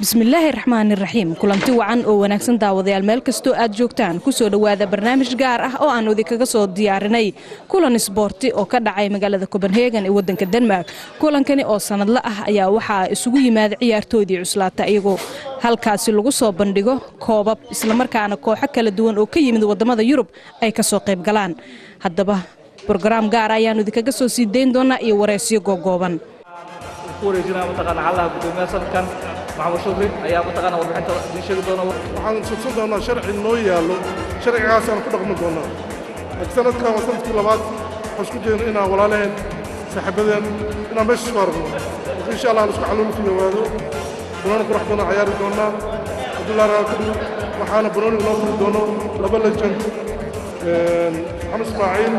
بسم الله الرحمن الرحيم كلنتي وعن oo wanaagsan daawadayaal meel kasto aad joogtaan ku soo dhawaada barnaamij gaar ah oo aan wadi kaga soo diyaarinay kulan isboorti oo ka dhacay magaalada Copenhagen ee wadanka Denmark kulankani oo sanadle ah ayaa waxa isugu yimaad ciyaartoydii cuslaata iyagoo halkaasi lagu soo bandhigo koobab isla markaana kooxo kala duwan oo ka yimid wadamada Yurub ay ka soo qayb galaan haddaba program gaar ah ayaan wadi kaga soo sii deyn doonaa iyo wareysiyo googooban kuwareejinaa mataqaana xalaha gudoomiyaha sanadkan maxamed shukri ayaa mataqaana warbixinta idin sheegi doona waxaan sugsan doonaa sharci noo yaalo sharcigaas aan ku dhaqmi doonaa sanadkan waa sanadkii labaad waxaan isku dayno inaan walaalaheen saaxiibadeen inaan meesha isku aragno insha allah aan isku xaluul ku dhawaado banooni qurux badan ciyaari doonaa cabdullahi raakadu waxaana banooni noo furi doono laba legend maxamed ismaaciil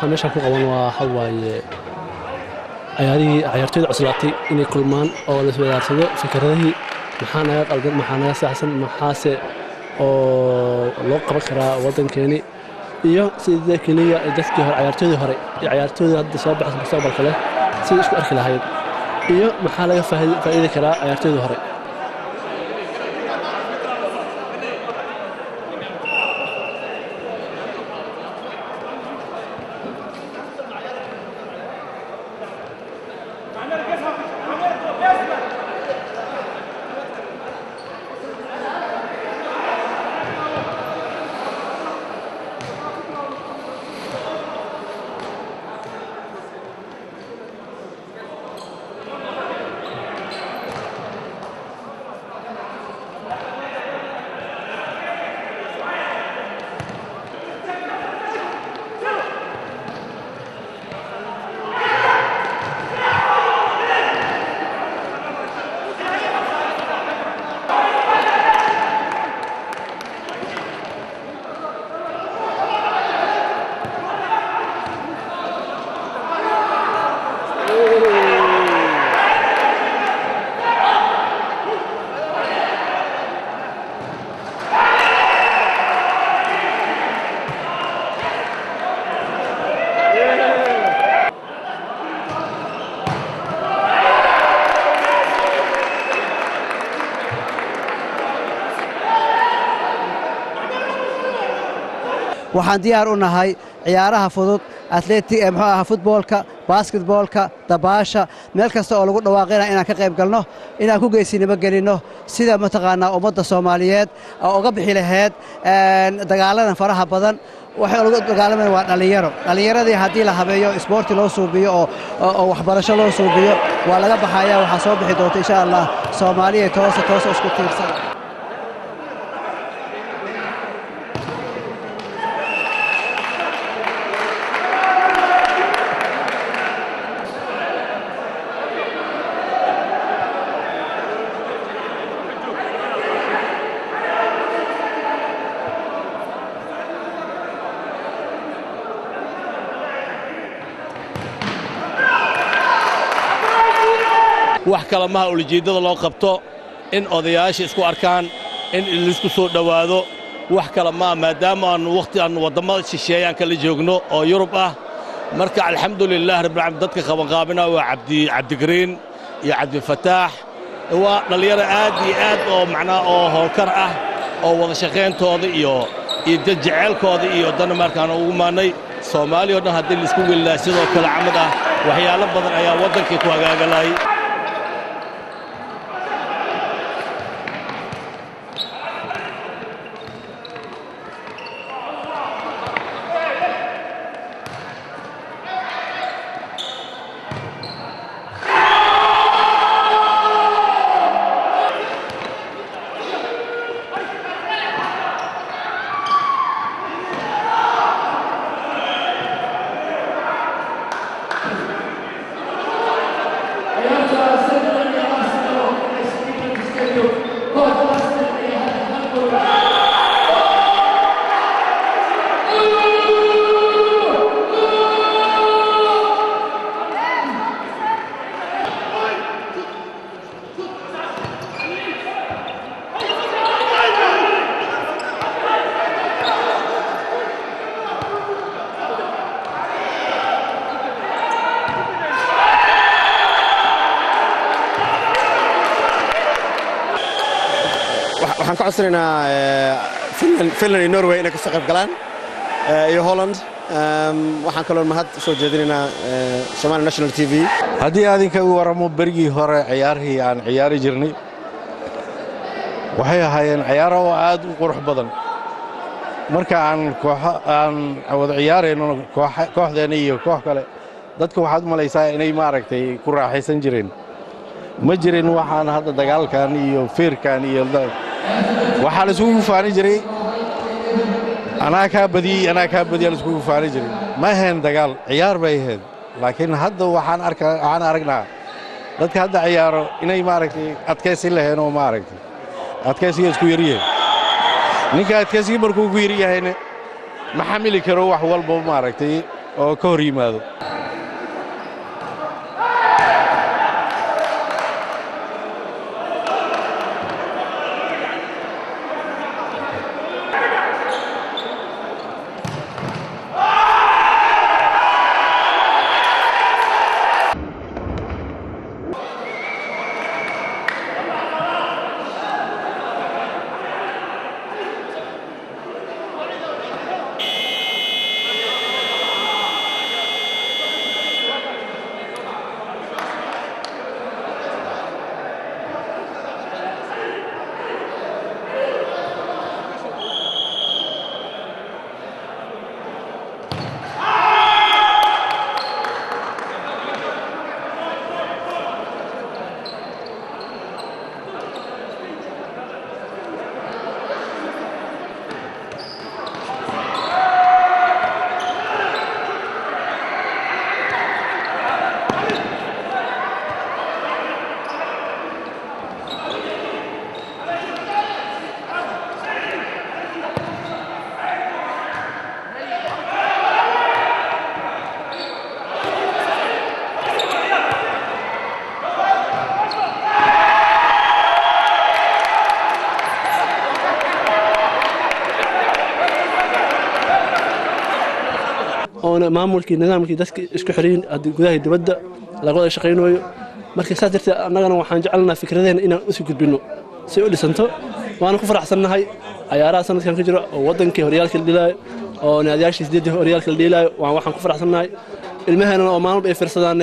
iyo meeshaan ku qaban waa xawaaye ciyaartoyda cuslaatay inay kulmaan oo la iswadaarsado fikradihii maxaa naga qaldan maxaa naga saxsan maxaase oo loo qaban karaa waddankeeni iyo sidii keliya dadkii hore ciyaartoydii hore iyo ciyaartoydii hadda soo baxay mustaqbalka leh sidii isku arki lahayd iyo maxaa laga faa'iidi karaa ciyaartoydii hore waxaan diyaar u nahay ciyaaraha fudud footballka basketballka dabaasha meel kasta oo lagu dhawaaqina inaan ka qayb galno inaan ku geesinimo gelino sida mataqaanaa ummadda Soomaaliyeed oo uga bixi lahayd dagaaladan faraha badan waxa lagu dagaalamay waa dhalinyaradii haddii la habeeyo isboorti loo suubiyo oo waxbarasho loo suubiyo waa laga baxayaa waxa soo bixi doonta insha Allah Soomaaliyeed toos isku tiirsan wax kala maha ulijeedada loo qabto in odayaasha isku arkaan in laisku soo dhowaado wax kale ma maadaama aan waqti aan wadamada shisheeyaan kala joogno oo Yurub ah marka alxamdulillah rabbil aalamiin dadka qabanqaabina waa Cabdi Green iyo Cabdi Fataax waa dhalinyaro aad iyo aad oo macnaa oo howlkar ah oo wada shaqeyntooda iyo jaceelkooda iyo Denmark-aan ugu maanay Soomaaliya oo dhan hadii la isku wiilaa sidoo kale camad ah waxyaalo badan ayaa wadankii ku hagaagalay waxaan ka codsanaynaa Finland iyo Norway inay ka soo qayb galaan iyo Holland waxaan kaloo mahad soo jeedinaynaa Somali National TV haddii adinka u waramo berigii hore ciyaarihii aan ciyaari jirnay waxay ahaayeen ciyaaro aad u qurux badan marka aan wada ciyaarayno kooxdeena iyo koox kale dadka waxaad malaysaa inay maaragtay ku raaxaysan jireen ma jirin waxaan hadda dagaalkan iyo feerkan iyo waxaa la isugu faani jiray anaa kaa badiyey la isugu faani jiray ma ahayn dagaal ciyaar bay ahayd laakiin hadda waxaan aragnaa dadka hadda ciyaaro inay maaragtay adkaysi laheen oo maaragtay adkaysiga isku yaryahay ninka adkaysiga markuu ku yaryahayna ma xamili karo wax walba maaragtay oo ka hor yimaado maamulkii nidaamkii dadka isku xiriin gudaha dibadda laga wada shaqeynayo markii saas darteed annagana waxaan jecelnahay fikradeena inaan isu gudbino si u dhisanto waana ku faraxsannahay ciyaaraha sanadkan ka jira oo wadankii horyaalka la dhilaayo oo naadiyaashii sideedii horyaalka la dhilaayo waxaan ku faraxsannahay ilmaheena oo maalmo ay fiirsadaan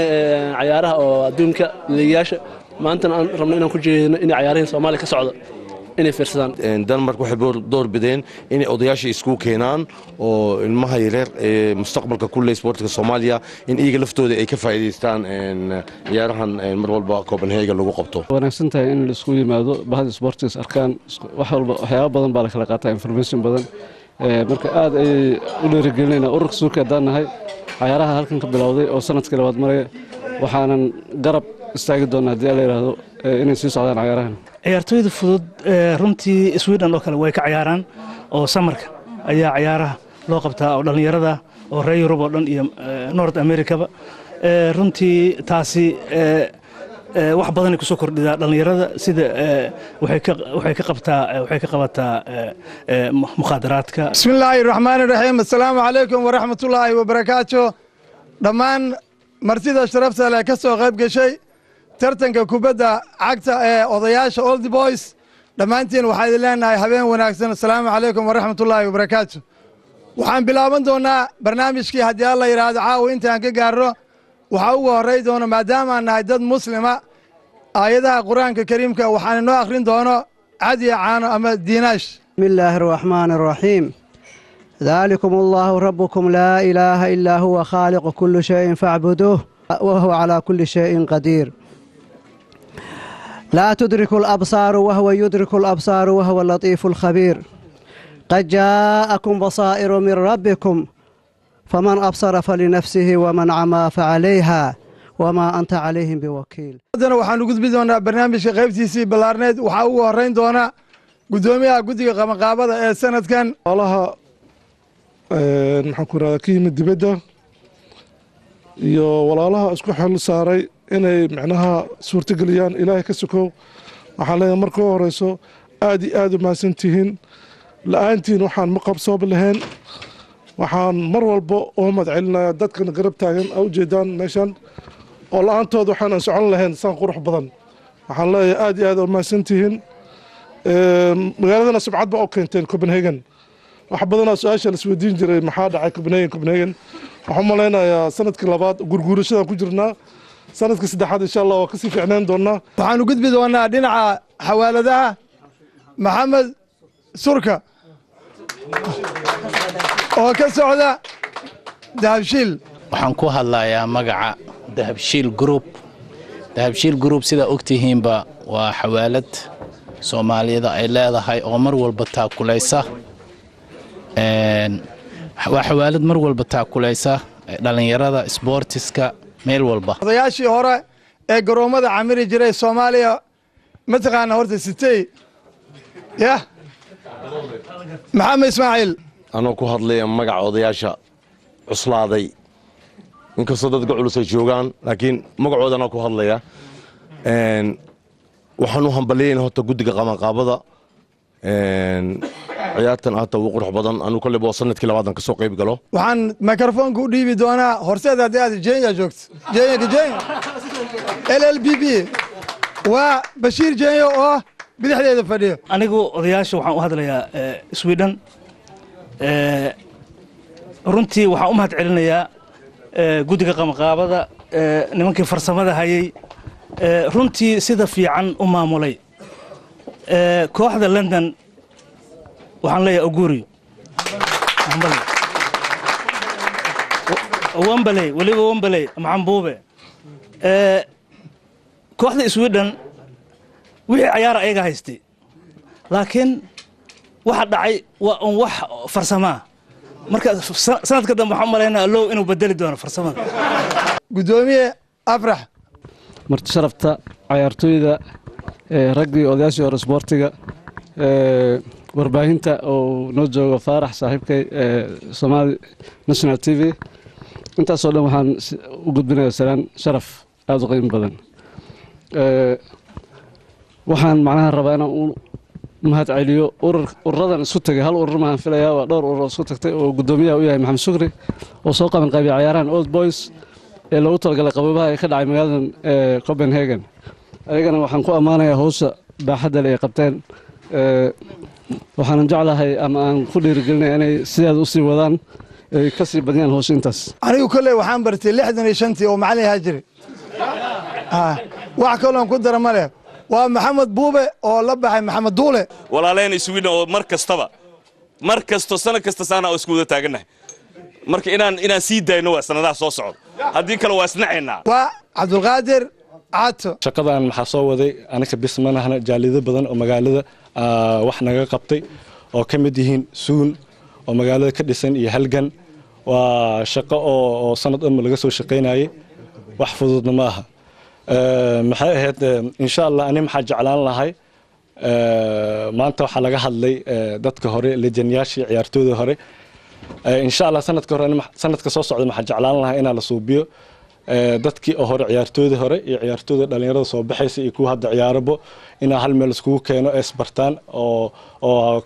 ciyaaraha oo adduunka liigayaasha maantana aan rabno inaan ku jeedino in ciyaaraha Soomaaliya ka socdo inay fiirsadaan Denmark waxay door bideen inay odayaasha isku keenaan oo ilmaha yaryar ee mustaqbalka kulli sportka Soomaaliya in iyaga laftooda ay ka faa'iideystaan ciyaarahan mar walba Copenhagen lagu qabto wanaagsan tahay in la isku yimaado bahda sports arkaan waxyaabo badan baa la kala qaataa information badan marka aad ay u dhiirigelinayna ururka suuqa danahay ciyaaraha halkan ka bilowday oo sanadkii labaad maray waxaanan garab istaagi doonaa hadii la yiraahdo inay sii socdaan ciyaarahan ciyaartooyda fudud runtii Sweden oo kale way ka ciyaaraan oo samarka ayaa ciyaaraha loo qabtaa oo dhalinyarada oo reer Yurub oo dhan iyo North America ba runtii taasi wax badan ay ku soo kordhidaa dhalinyarada sida waxay ka qabataa mukhaadaraadka. Bismillaahi raxmaani raxiim. Assalaamu calaykum waraxmatullaahi wabarakaatuh. Dhammaan martida sharafta leh ka soo qayb gashay tartanka kubadda cagta ee odayaasha Old Boys dhammaantiin waxaan idin leenahay habeen wanaagsan. Assalaamu calaykum waraxmatullaahi wabarakaatuh. waxaan bilaaban doonaa barnaamijkii haddii alla yidhaahdo caawa intaan ka gaarno waxaa ugu horray doona maadaama aan nahay dad muslima aayadaha qur-aanka kariimka waxaan inoo akhrin doono cadiya caano ama diinaash. bismillaahi araxmaani araxiim ذلكم الله ربكم لا إله إلا هو خالق كل شيء فاعبدوه وهو على كل شيء قدير لا تدرك الأبصار وهو يدرك الأبصار وهو اللطيف الخبير قد جاءكم بصائر من ربكم فمن أبصر فلنفسه ومن عمى فعليها وما أنت عليهم بوكيل. haddana waxaan ugu gudbi doonaa barnaamijka qaybtiisii ballaarneed waxaa ugu horrayn doona gudoomiyaha guddiga qabanqaabada ee sanadkan walaalaha maxaan ku rahdaa ka yimid dibadda iyo walaalaha isku xil saaray inay macnaha suurtageliyaan ilaahay ka sokow waxaan leeyahay marka u horeyso aad iyo aad u mahadsantihiin la'aantiin waxaan ma qabsooba lahayn waxaan mar walba oo madcelinayaa dadkan garab taagan a ujeedaan meeshan oo la'aantood waxaanan socon lahayn saan qurux badan waxaan leeyahay aad iyo aad u mahadsantihiin magaaladana subcad baa u keenteen Copenhagen wax badanaa su-aasha la isweydiin jiray maxaa dhacay Copenhagen waxaan malaynayaa sanadkii labaad gurguurashadaan ku jirnaa sanadkii saddexaad insha allah waa kasii fiicnaan doonaa. waxaan u gudbi doonaa dhinaca xawaaladaha maxamed surka oo ka socda dahabshiil. waxaan ku hadlayaa magaca dahabshiil group sida ogtihiinba waa xawaalad Soomaalida ay leedahay oo mar walba taakulaysa waa xawaalad mar walba taakulaysa dhalinyarada sportiska meel walba. odayaashii hore ee garoomada camiri jiray Soomaaliya mataqaana horta sitay maxamed ismaaciil anoo ku hadlaya magaca odayaasha cuslaaday inkastoo dadka culus ay joogaan laakiin magacoodana ku hadlaya waxaan u hambalyeynaa horta guddiga qabanqaabada ciyaartan aad ugu qurux badan anu kale boo sanadkii labaadan ka soo qayb galo. waxaan mikrofoonka u dhiibi doonaa horseed haddii aad Jenya joogto Jenya LLBB waa Bashiir Jenya oo bidixdeeda fadhiyo. anigu odayaasha waxaan u hadlayaa Sweden runtii waxaan u mahad celinayaa guddiga qabanqaabada nimankii farsamada hayay runtii sida fiican u maamulay kooxda London waxaan leeyahay Oguri Wembley waliba Wembley Maxambuube kooxda Sweden wixii ciyaar ayaga haystay laakiin waxa dhacay waa wax farsama marka sanadka dambe waxaan maleynaa loo inuu bedeli doono farsamada. gudoomiye afrax marti sharafta ciyaartooyda raggii odayaashii hore sportiga warbaahinta oo noo jooga Faarax saaxiibkay Somali National TV intaasoo dhan waxaan u gudbinayaa salaan sharaf aad u qiimo badan. waxaan macnaha rabaa inaan u mahad celiyo ururadan isu tagay hal urur maahan filayaa waa dhowr urur isku tagtay oo gudoomiyaha u yahay Maxamed Shukri oo soo qaban qaybiyay ciyaarahan Old Boys ee loogu talagalay qababaha ay ka dhacay magaaladan Copenhagen. ayagana waxaan ku ammaanayaa hawsha baaxadda leh ay qabteen waxaan jeclahay ama aan ku dhiirigelinayaa inay sidaas u sii wadaan ay ka sii badiyaan hawsha intaas. anigu kale waxaan bartay 65 oo macallin ahaa jiray wax kale oo ku dara ma leh waa maxamed buube oo la baxay maxamed duule. walaaleen Sweden oo mar kasto sanad kasta saana oo isku wada taaganahay marka inaan sii daayno waa sanadaha soo socda haddii kale waa isnacaynaa. waa Cabdulqaadir Caato shaqadan maxaa soo waday aniga bismanahna jaalido badan oo magaalada wax naga qabtay oo ka mid yihiin suun oo magaalada ka dhisan iyo halgan waa shaqo oo sanad dhan laga soo shaqeynayay wax fududna ma aha. maxay ahayd insha Allah ani maxaa jeclaan lahay maanta waxa laga hadlay dadka hore lejanyaashii ciyaartooyda hore insha Allah sanadka hore sanadka soo socda maxaa jeclaan lahay inaan la suubiyo dadkii oo hore ciyaartoydii hore iyo ciyaartooyda dhalinyarada soo baxaysa iyo kuwa hadda ciyaarabo inaa hal meel iskugu keeno ee isbartaan oo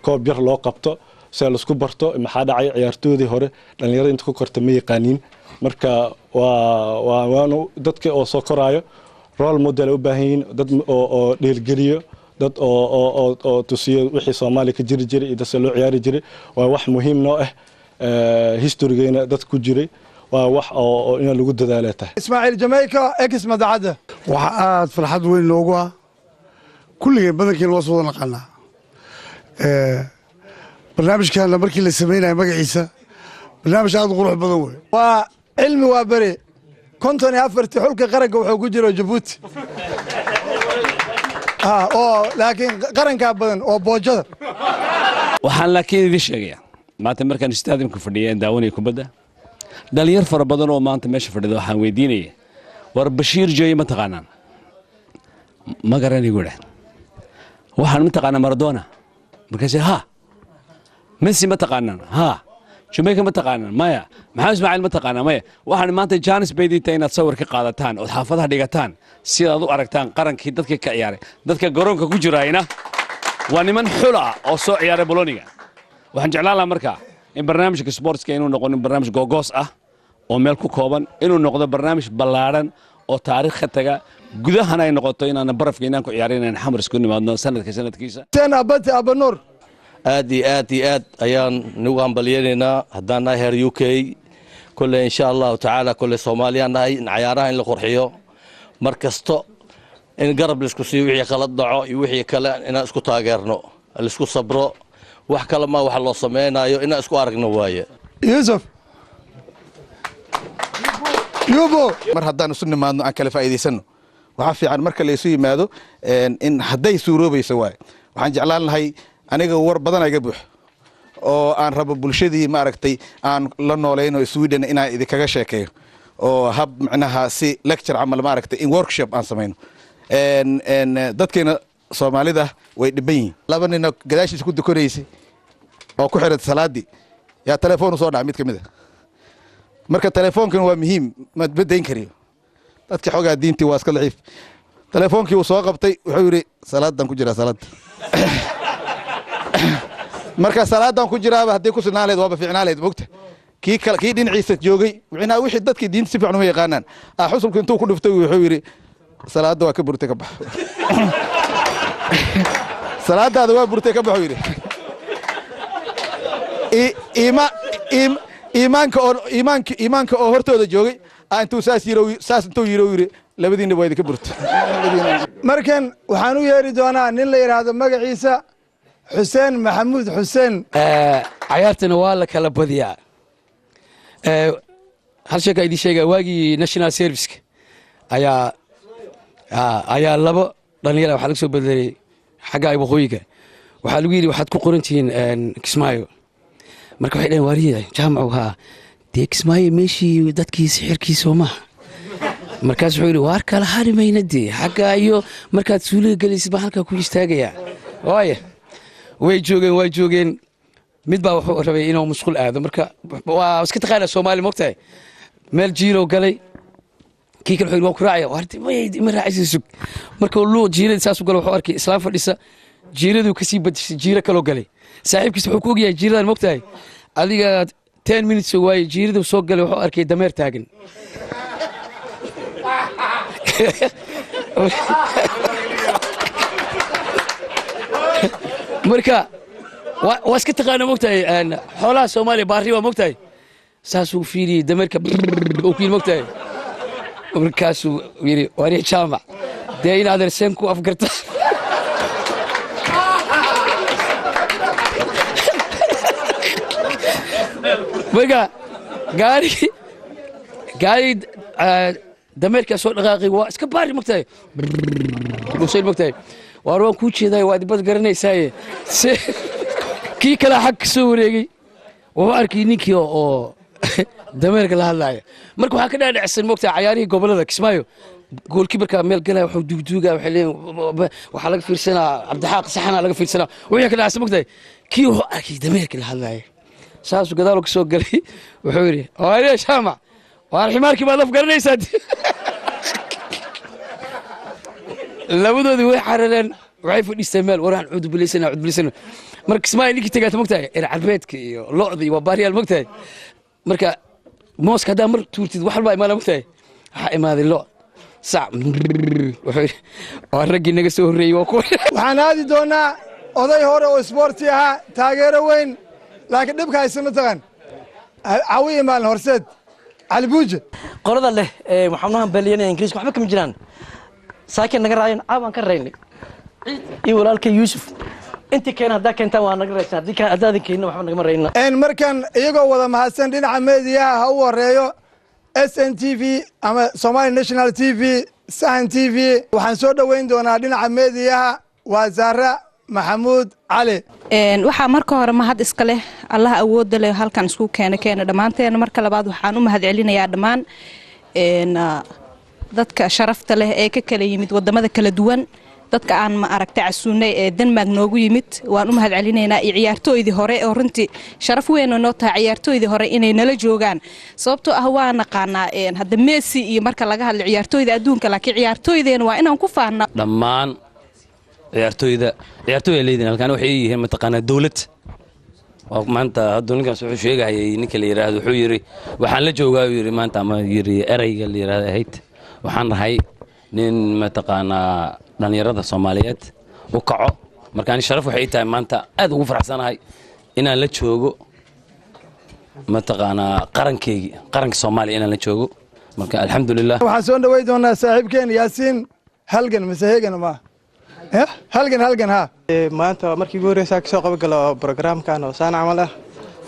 koob yar loo qabto si la isku barto maxaa dhacay ciyaartoydii hore dhalinyarada inta ku korta ma yaqaaniin marka waanu dadkii oo soo koraayo role model u baahan yihiin dad oo dhiirgeliyo dad oo tusiyo wixii Soomaaliya ka jiri jiray iyo dadka loo ciyaari jiray waa wax muhiim noo ah historygeena dad ku jiray waa wax oo in lagu dadaalo tahay Ismaaciil Jamaica ex madacada waxa aad farxad weyn loogu ah kulligeen badankii loo soo naqanaa barnaamijkan markii la sameeyay magaciisa barnaamij aad u qurux badan weey waa cilmi waa bari konton iyo afartii xulka qaranka wuxuu ku jiro Djibouti oo laakiin qaranka badan oo boojada waxaan laakiin idin sheegaya maanta markaan stadiumka fadhiyay daawanay kubadda dhalinyar fara badan oo maanta meesha fadhida waxaan weydiinayay war Bashiir Jooy ma taqaanaan ma garanay gure waxaan ma taqaanaa Maradona markaas ha Messi ma taqaanaan ha Jamaica ma taqaanaan maya maxaa Ismaaciil ma taqaanaa maya waxaan maanta Janis Baydita inaad sawir ka qaadataan oo xaafadaha dhigataan si aad u aragtaan qarankii dadka ka ciyaaray dadka garoonka ku jirayna waa niman xul ah oo soo ciyaaray Bologna waxaan jeclaan lahaa markaa in barnaamijka sportska inuu noqdo barnaamij googos ah oo meel ku kooban inuu noqdo barnaamij ballaaran oo taariikh ka taga gudahana ay noqoto inaan barafka inaan ku ciyaarin in xamar isku nimaadno sanadkiisa tan abad abanur aad ayaan nagu hambalyeynaa haddaan nahay heer UK kule insha allahu tacaala kule Soomaaliya nahay ciyaaraha in la qurxiyo mar kasto in garab la isku siiyo wixii kala dhaco iyo wixii kale inaan isku taageerno la isku sabro wax kale ma wax loo sameeynaayo inaan isku aragno waaye Yusuf Yubo mar haddaan isu nimaadno aan kala faa'iideysano waxa fiican marka la isu yimaado in hadday suuroobayso waaye waxaan jeclaan lahay aniga war badan iga buux oo aan rabo bulshadii ma aragtay aan la nooleeyno Sweden inaan idinkaga sheekeeyo oo hab macnaha si lecture amal ma aragtay in workshop aan sameeyno dadkeena Soomaalida way dhiban yihiin laba nin gadaashiisa ku dukareysay oo ku xiran salaadii yaa telefoon soo dhacay mid kamid ah marka telefoonkan waa muhiim ma badayn kariyo dadka xogaa diintii waa iska laciif telefoonkii uu soo qabtay wuxuu yiri salaadan ku jira salaad marka salaadan ku jiraaba hadii ku sinaaleed waaba fiicnaaleed moogta kii dhinaciisa joogay wixii dadkii diinta si fiican u yaqaanaan xusulku intuu ku dhiftay wuxuu yiri salaada waa ka burtay ka bax salaadaada waa burtay ka bax yiri iimaanka oo hortooda joogay intuu saas intuu yiri labadiina waa idinka burtay markan waxaan u yeeri doonaa nin la yiraahdo magaciisa Xuseen Maxamuud Xuseen ciyaartana waa la kala badiyaa hal shay ka idin sheegay waagii national service ayaa labo dhalinyaro waxa laga soo bedelay xagga ay waqooyiga waxa lagu yiri waxaad ku qorantihiin Kismaayo marka waxay dhaheen waariyay jaamacu ha dee Kismaayo meeshii dadkii sixirkiisa ma markaas wuxuu yiri waar kala harimayna dee xagga iyo markaad suuliga galisay halka ku istaagaya waaye way joogeen mid baa wuxuu rabay inuu musqul aado marka waa iska taqaana Soomaali moogtahay meel jiiro galay kii kale wuxuu ku raacay waarti ma raacaysi sug marka uu jiirada saas u galo wuxuu arkay islaam fadhisa jiiradu ka sii badisay jiiro kale galay saaxiibkiis wuxuu ku ogyahay jiiradan moogtahay adiga 10 minutes way jiiradu soo galay wuxuu arkay dameer taagan marka waa iska taqaana moogtahay xoolaha Soomaaliya baari waa moogtahay saas uu fiiriyay dameerka oo ku moogtahay markaasuu yiri wari jaamac dee in adeersan ku afgarta marka gaari dameerka soo dhaqaaqay waa iska baari moogtahay soo moogtahay waan ku jeeday waa dibad garanaysaa kii kala xaq soo wareegay wuxuu arkay ninkii oo dameerka la hadlaaya marka waxa ka dhaadhacsan moogtahay ciyaarihii gobolada Kismaayo goolkii marka meel galay wuxuu duugduuga waxa laga fiirsanaa Cabdixaaq saxana laga fiirsanaa wixii ka dhaacsan moogtahay kii wuxuu arkay dameerka la hadlaaya saas gadaal ka soo galay wuxuu yiri waariye jaamac waar ximaarkii baad afgaranaysaa labadoodii way xarareen waxay fadhiisteen meel waraan cudbilisana marka ismaaciil ninkii tagaata mogtahay carbeedka iyo lo'da iyo baariyaal mogtahay marka mooska haddaa mar tuurtid wax walbaa imaala mogtahay waxaa imaaday lo' sac waa raggii naga soo horreeyey waa kuwa waxaan aadi doonaa oday hore oo isboorti ahaa taageero weyn laakiin dhibka haysa mataqaan cawiye maalin horseed cali buuje qolada leh waxaan u hambalyeynaya ingiriiska waxba kama jiraan saakiin naga raaceen caawaan ka raynay iyo walaalka yuusuf intii keen haddaa keentaan waa naga raysan haddaadan keenin waxba nagama rayna markan iyagoo wada mahadsan dhinaca meediyaha ha u horeeyo SNTV ama Somali National TV Sahan TV waxaan soo dhaweyn doonaa dhinaca meediyaha waa Zahra Maxamuud Cali waxaa marka hore mahad iska leh Allah awood leh halkan isku keena dhamaanteen marka labaad waxaan u mahad celinayaa dhamaan dadka sharafta leh ee ka kala yimid wadamada kala duwan dadka aan ma aragtay casuunay ee Denmark noogu yimid waan u mahad celinaynaa ciyaartooydii hore oo runtii sharaf weyn oo noo tahay ciyaartooydii hore inay nala joogaan sababtoo ah waa naqaanaa hadda Messi iyo marka laga hadlo ciyaartooyda adduunka laakiin ciyaartooydeen waa inaan ku faahno dhammaan ciyaartooyda leedin halkan waxay yihiin mataqaanaa dawlad maanta hadda ninkaas wuxuu sheegayay ninka la yiraahdo wuxuu yiri waxaan la joogaa yiri maanta ama yiri erayga la yiraahdo ahayd waxaan rahay nin mataqaanaa dhalinyarada Soomaaliyeed u kaco markaan sharaf waxay tahay maanta aad ugu faraxsanahay inaan la joogo mataqaanaa qaranka Soomaaliya inaan la joogo marka alxamdulillah waxaan soo dhaweey doonaa saaxiibkeen Yaasiin halgan masaheegan ma halgan ha maanta markii ugu horreysay ka soo qayb galo barnaamijkan oo saan camal ah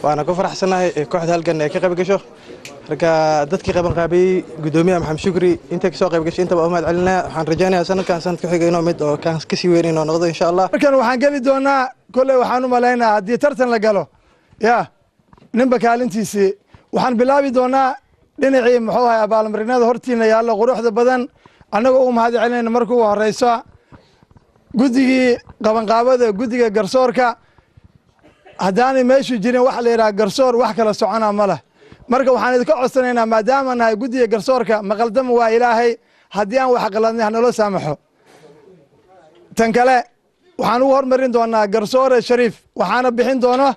waana ku faraxsanahay kooxda halgan ee ka qayb gasho marka dadkii qaban qaabay gudoomiyaha Maxamed Shukri inta ka soo qayb gashay inta mahad celinaa waxaan rajaynayaa sanadkan sanadka xiga inuu mid oo kan ka sii weyn inuu noqdo insha Allah markan waxaan gali doonaa kulay waxaan u maleynaa hadii tartan la galo ninba kaalintiisii waxaan bilaabi doonaa dhinacii muxuu ahaa abaalmarinada hortiina yaalo quruxda badan anagoo u mahad celinayna markuu horeyso guddigii qabanqaabada guddiga garsoorka haddaanay meeshu jirin wax la yidhaha garsoor wax kala soconaa ma leh marka waxaan idinka codsanaynaa maadaama nahay guddiga garsoorka maqaldama waa ilaahay haddii aan wax qaladnay hanalo saamaxo tan kale waxaan ugu hormarin doonaa garsoore shariif waxaana bixin doono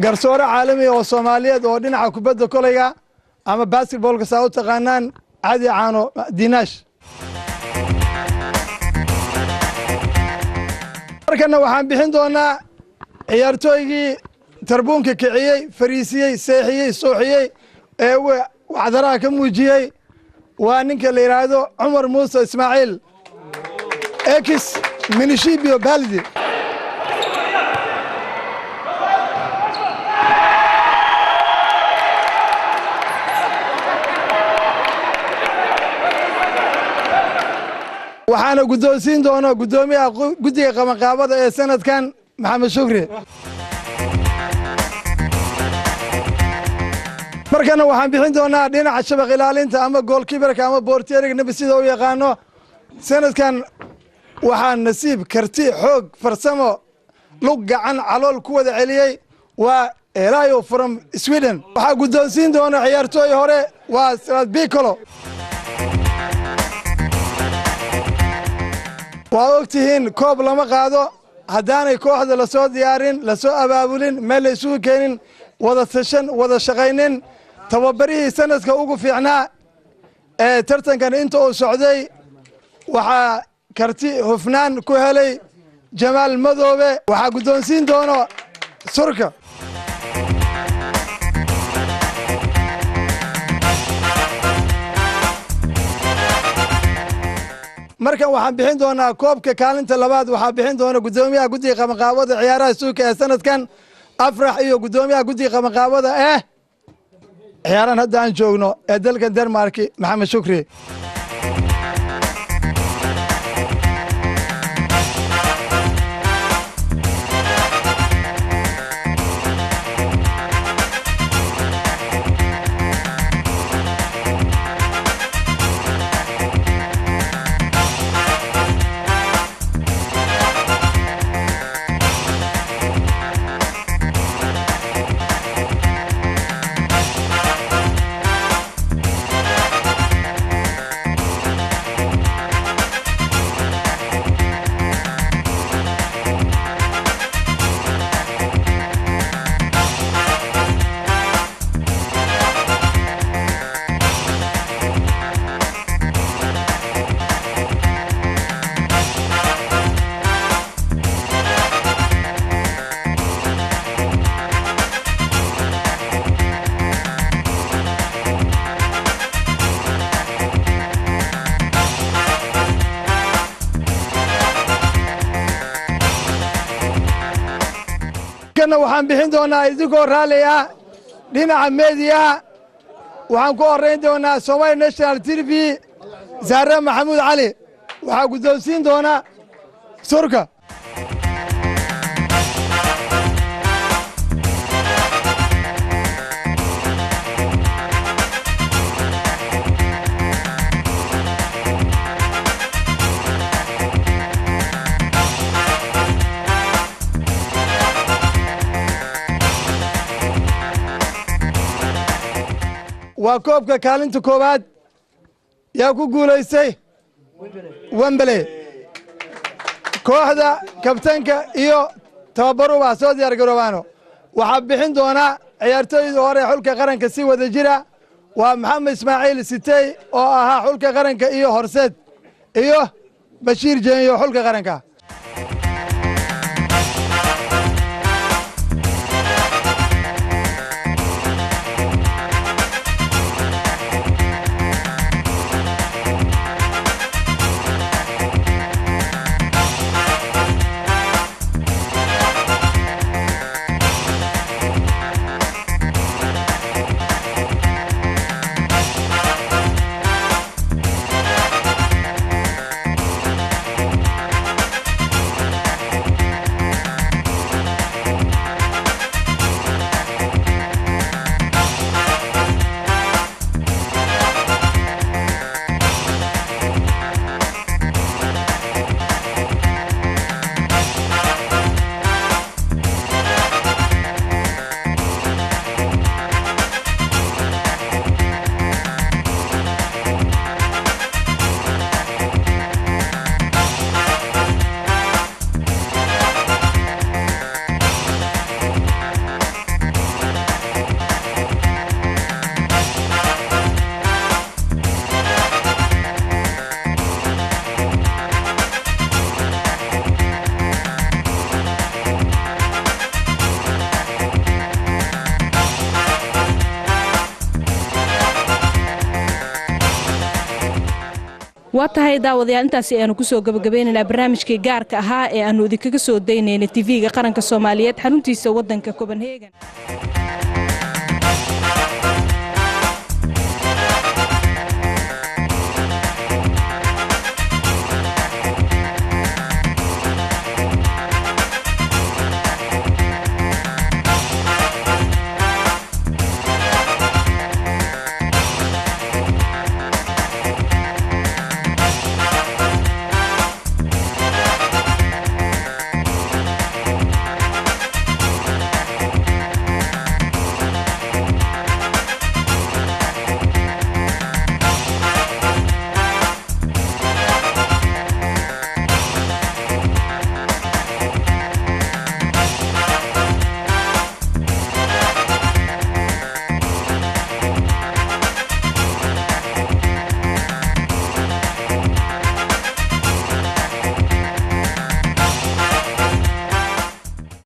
garsoore caalami oo Soomaaliyeed oo dhinaca kubadda kolayga ama basketballka saa u taqaanaan Cadi Caano Dinash markana waxaan bixin doonaa ciyaartooygii tarbuunka kiciyey fariisiyey seexiyey sooxiyey ee wacdaraha ka muujiyey waa ninka la yiraahdo Cumar Muuse Ismaaciil ex Municipio Baldi waxaana guddoonsiin doona gudoomiyaha guddiga qabanqaabada ee sanadkan Maxamed Shukri markana waxaan bixin doonaa dhinaca shabaq ilaalinta ama goalkeeperka ama boorteeriga nabi sida u yaqaano sanadkan waxaa nasiib karti xoog farsamo lug gacan calool ku wada celiyey waa Elayo from Sweden waxaa guddoonsiin doona ciyaartooy hore waa Strad Bicolo waa ogtihiin koob lama qaado haddaanay kooxda la soo diyaarin la soo abaabulin meel la isugu keenin wada tashan wada shaqaynin tababarihii sanadka ugu fiicnaa ee tartankan inta uu socday waxaa karti hufnaan ku helay Jamaal Madoobe waxaa guddoonsiin doono surka markan waxaan bixin doonaa koobka kaalinta labaad waxaa bixin doona gudoomiyaha guddiga qabanqaabada ciyaaraha suuka ee sanadkan Afrax iyo gudoomiyaha guddiga qabanqaabada ciyaaran hadda aan joogno ee dalka Denmark Maxamed Shukri codkana waxaan bixin doonaa idinkoo raalli ah dhinaca meediyaha waxaan ku horrayn doonaa Somali National TV Zahra Maxamuud Cali waxaa guddoonsiin doona surka waa koobka kaalinta koowaad yaa ku guulaystay Wembley kooxda kabtanka iyo tababaruhu waa soo diyaar garoobaano waxaa bixin doona ciyaartooyda hore xulka qaranka si wada jira waa Maxamed Ismaaciil Sitey oo ahaa xulka qaranka iyo Horseed iyo Bashiir Jeenyo xulka qaranka waa tahay daawadayaal intaasi aanu ku soo gabagabaynaynaa barnaamijkii gaarka ahaa ee aanu idinkaga soo daynaynay TV-ga qaranka Soomaaliyeed xaruntiisa waddanka Copenhagen